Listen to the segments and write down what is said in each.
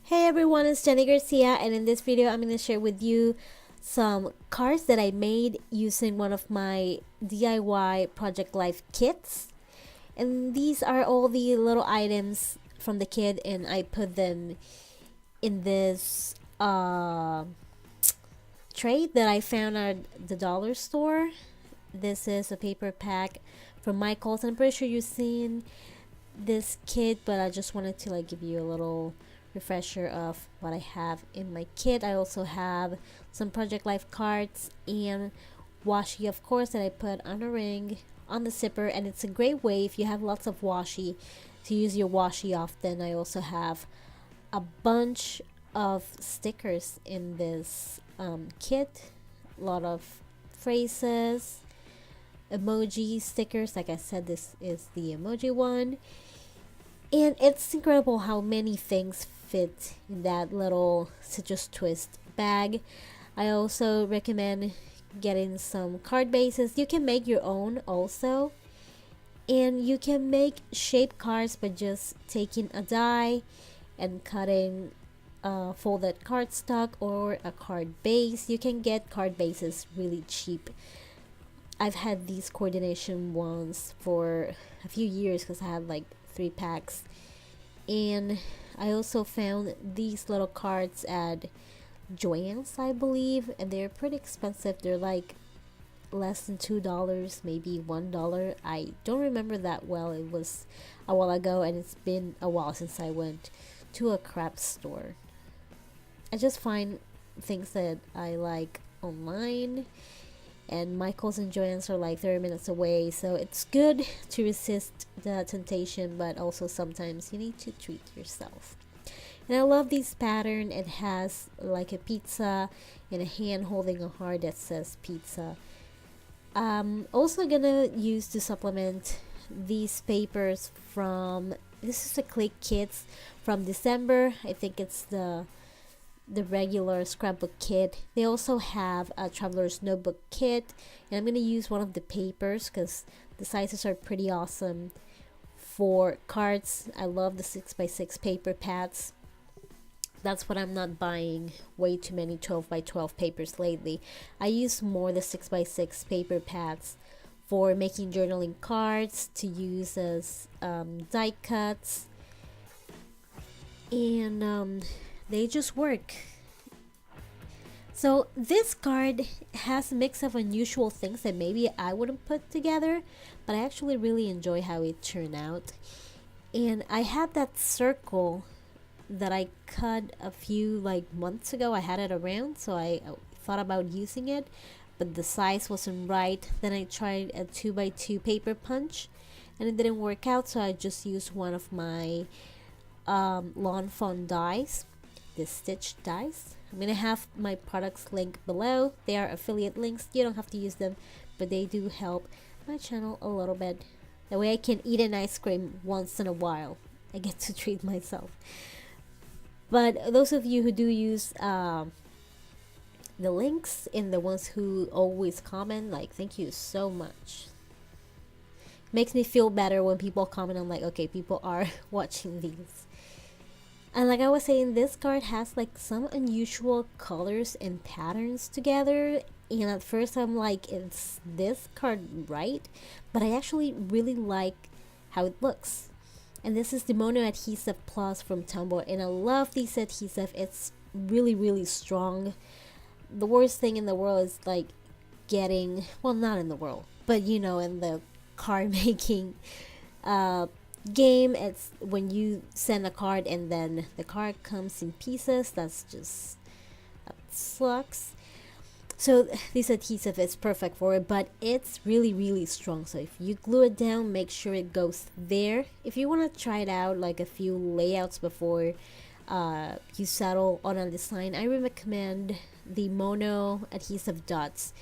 Hey everyone, it's Jenny Garcia, and in this video I'm going to share with you some cards that I made using one of my DIY Project Life kits. And these are all the little items from the kit, and I put them in this tray that I found at the dollar store. This is a paper pack from Michael's. I'm pretty sure you've seen this kit, but I just wanted to give you a little refresher of what I have in my kit. I also have some Project Life cards and washi, of course, that I put on a ring on the zipper, and it's a great way if you have lots of washi to use your washi often. I also have a bunch of stickers in this kit, a lot of phrases, emoji stickers. Like I said, this is the emoji one. And it's incredible how many things fit in that little citrus twist bag. I also recommend getting some card bases. You can make your own also. And you can make shape cards by just taking a die and cutting folded cardstock or a card base. You can get card bases really cheap. I've had these coordination ones for a few years because I had like 3 packs, and I also found these little cards at Joann's, I believe, and they're pretty expensive. They're like less than $2, maybe $1. I don't remember that well. It was a while ago, and it's been a while since I went to a craft store. I just find things that I like online, and Michael's and Joann's are like 30 minutes away, so it's good to resist the temptation, but also sometimes you need to treat yourself. And I love this pattern. It has like a pizza and a hand holding a heart that says pizza. Also gonna use to supplement these papers from, this is a click kits from December. I think it's the regular scrapbook kit. They also have a traveler's notebook kit, and I'm going to use one of the papers because the sizes are pretty awesome for cards. I love the 6x6 paper pads. That's what I'm not buying way too many 12x12 papers lately. I use more the 6x6 paper pads for making journaling cards, to use as die cuts, and they just work. So this card has a mix of unusual things that maybe I wouldn't put together, but I actually really enjoy how it turned out. And I had that circle that I cut a few months ago. I had it around, so I thought about using it, but the size wasn't right. Then I tried a 2x2 paper punch, and it didn't work out, so I just used one of my lawn fawn dies, the stitch dies. I'm gonna have my products linked below. They are affiliate links. You don't have to use them, but they do help my channel a little bit. That way I can eat an ice cream once in a while. I get to treat myself. But those of you who do use the links, and the ones who always comment, thank you so much. Makes me feel better when people comment. I'm like, okay, people are watching these. And like I was saying, this card has some unusual colors and patterns together, and at first I'm like, is this card right? But I actually really like how it looks. And this is the Mono Adhesive Plus from Tombow, and I love this adhesive. It's really strong. The worst thing in the world is getting, well, not in the world, but in the card making game, it's when you send a card and then the card comes in pieces. That sucks. So this adhesive is perfect for it, but it's really strong. So if you glue it down, make sure it goes there. If you want to try it out, a few layouts before you settle on a design, I recommend the Mono Adhesive Dots,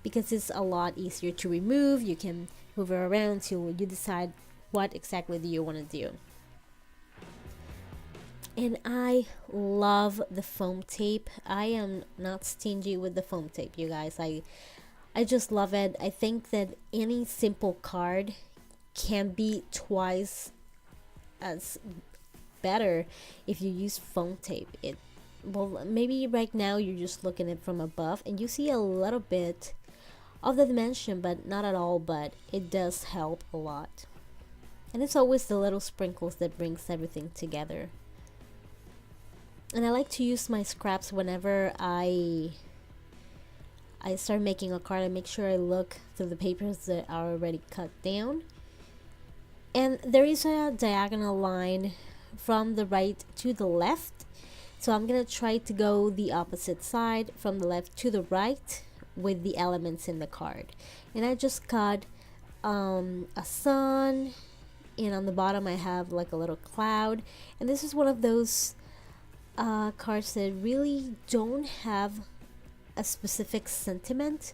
because it's a lot easier to remove. You can move it around till you decide what exactly do you want to do. And I love the foam tape. I am not stingy with the foam tape, you guys. I just love it. I think that any simple card can be twice as better if you use foam tape. It, well, maybe right now you're just looking at it from above and you see a little bit of the dimension, but not at all, but it does help a lot. And it's always the little sprinkles that brings everything together. And I like to use my scraps whenever I start making a card. I make sure I look through the papers that are already cut down. And there is a diagonal line from the right to the left. So I'm gonna try to go the opposite side from the left to the right with the elements in the card. And I just cut a sun, and on the bottom I have like a little cloud. And this is one of those cards that really don't have a specific sentiment,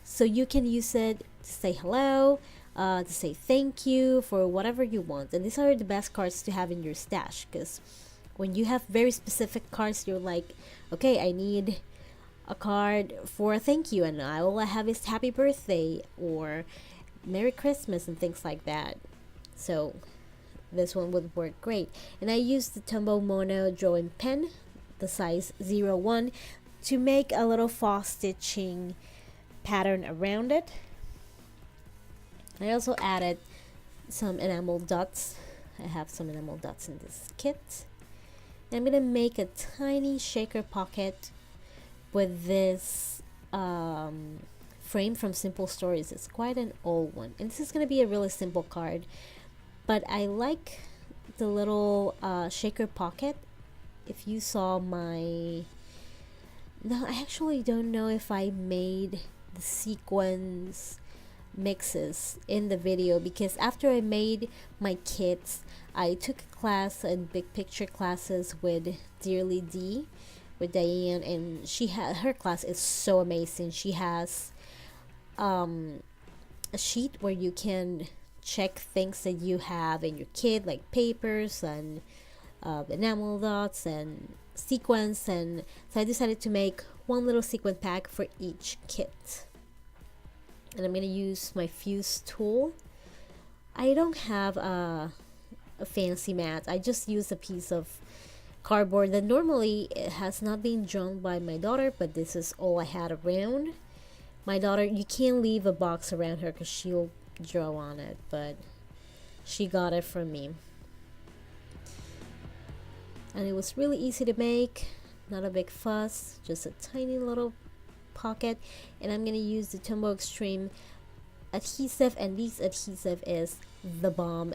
so you can use it to say hello, to say thank you, for whatever you want. And these are the best cards to have in your stash, because when you have very specific cards, you're like, okay, I need a card for a thank you, and all I have is happy birthday or Merry Christmas and things like that. So this one would work great. And I used the Tombow Mono drawing pen, the size 01, to make a little false stitching pattern around it. I also added some enamel dots. I have some enamel dots in this kit. And I'm gonna make a tiny shaker pocket with this frame from Simple Stories. It's quite an old one, and this is gonna be a really simple card, but I like the little shaker pocket. If you saw my, no, I actually don't know if I made the sequence mixes in the video, because after I made my kits, I took a class and big picture classes with Dearly D, with Diane, and her class is so amazing. She has a sheet where you can check things that you have in your kit, like papers and enamel dots and sequence. And so I decided to make one little sequin pack for each kit. And I'm going to use my fuse tool. I don't have a fancy mat. I just use a piece of cardboard that normally it has not been drawn by my daughter, but this is all I had around. My daughter, you can't leave a box around her because she'll draw on it, but she got it from me. And it was really easy to make, not a big fuss, just a tiny little pocket. And I'm going to use the Tombow Extreme adhesive, and this adhesive is the bomb.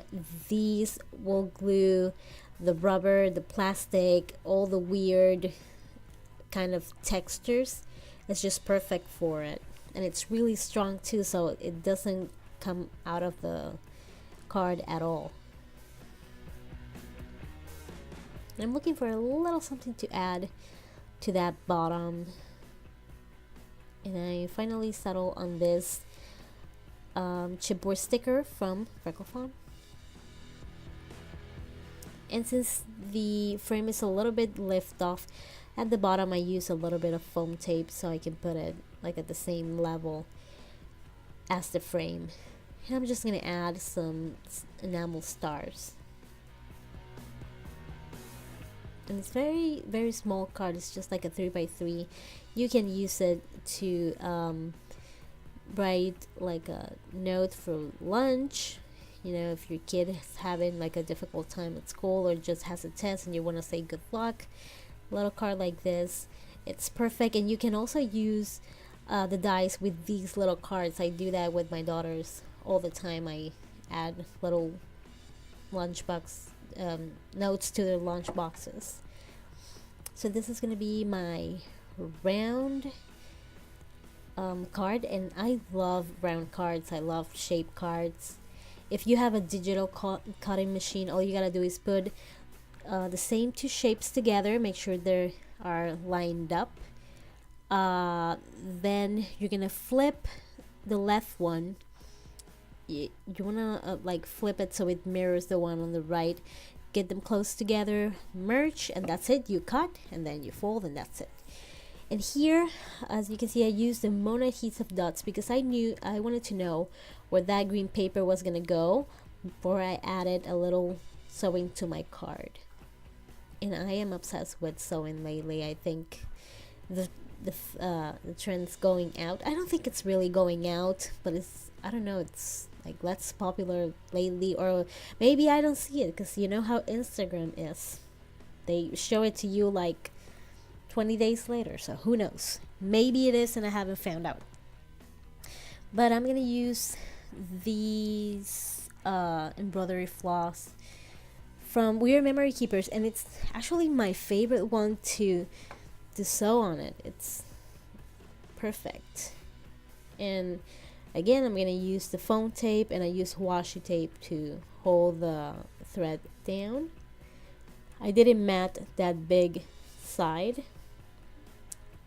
These will glue the rubber, the plastic, all the weird kind of textures. It's just perfect for it, and it's really strong too, so it doesn't come out of the card at all. And I'm looking for a little something to add to that bottom, and I finally settled on this chipboard sticker from Freckle Farm. And since the frame is a little bit lift off at the bottom, I use a little bit of foam tape so I can put it like at the same level as the frame. And I'm just gonna add some enamel stars. And it's very small card. It's just like a 3x3. You can use it to write like a note for lunch. You know, if your kid is having like a difficult time at school or just has a test and you want to say good luck, a little card like this, it's perfect. And you can also use the dies with these little cards. I do that with my daughters all the time. I add little lunchbox notes to their lunch boxes. So this is going to be my round card, and I love round cards. I love shape cards. If you have a digital cutting machine, all you gotta do is put the same two shapes together, make sure they are lined up. Then you're gonna flip the left one. You wanna like flip it so it mirrors the one on the right. Get them close together, merge, and that's it. You cut and then you fold, and that's it. And here, as you can see, I used the mono adhesive dots because I wanted to know where that green paper was gonna go before I added a little sewing to my card. And I am obsessed with sewing lately. I think the the trend's going out. I don't think it's really going out, but it's, I don't know, it's like less popular lately, or maybe I don't see it because you know how Instagram is. They show it to you like 20 days later, so who knows? Maybe it is and I haven't found out. But I'm gonna use these embroidery floss from Weird Memory Keepers, and it's actually my favorite one to sew on it. It's perfect. And again, I'm gonna use the foam tape, and I use washi tape to hold the thread down. I didn't mat that big side,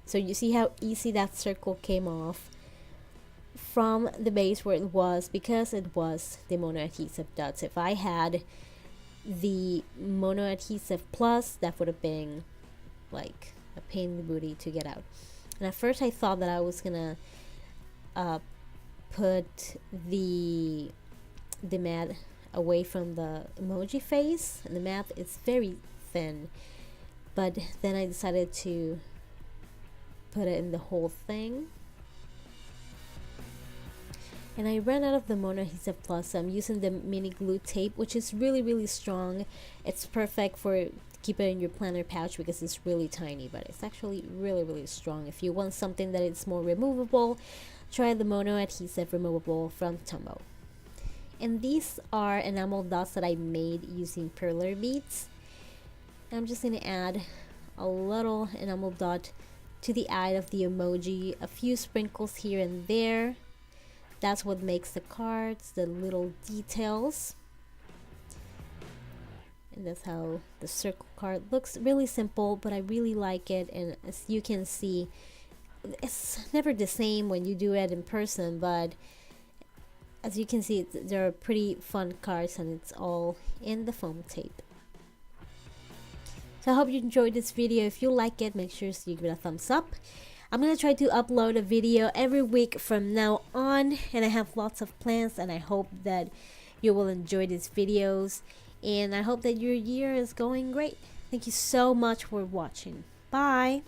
so you see how easy that circle came off from the base where it was, because it was the mono adhesive dots. If I had the mono adhesive plus, that would have been like a pain in the booty to get out. And at first I thought that I was gonna put the mat away from the emoji face, and the mat is very thin, but then I decided to put it in the whole thing. And I ran out of the mono adhesive plus, so I'm using the mini glue tape, which is really strong. It's perfect for keep it in your planner pouch because it's really tiny, but it's actually really strong. If you want something that is more removable, try the mono adhesive removable from Tombow. And these are enamel dots that I made using perler beads. I'm just going to add a little enamel dot to the eye of the emoji, a few sprinkles here and there. That's what makes the cards, the little details. And that's how the circle card looks. Really simple, but I really like it. And as you can see, it's never the same when you do it in person, but as you can see, they're pretty fun cards, and it's all in the foam tape. So I hope you enjoyed this video. If you like it, make sure you give it a thumbs up. I'm gonna try to upload a video every week from now on, and I have lots of plans, and I hope that you will enjoy these videos, and I hope that your year is going great. Thank you so much for watching. Bye.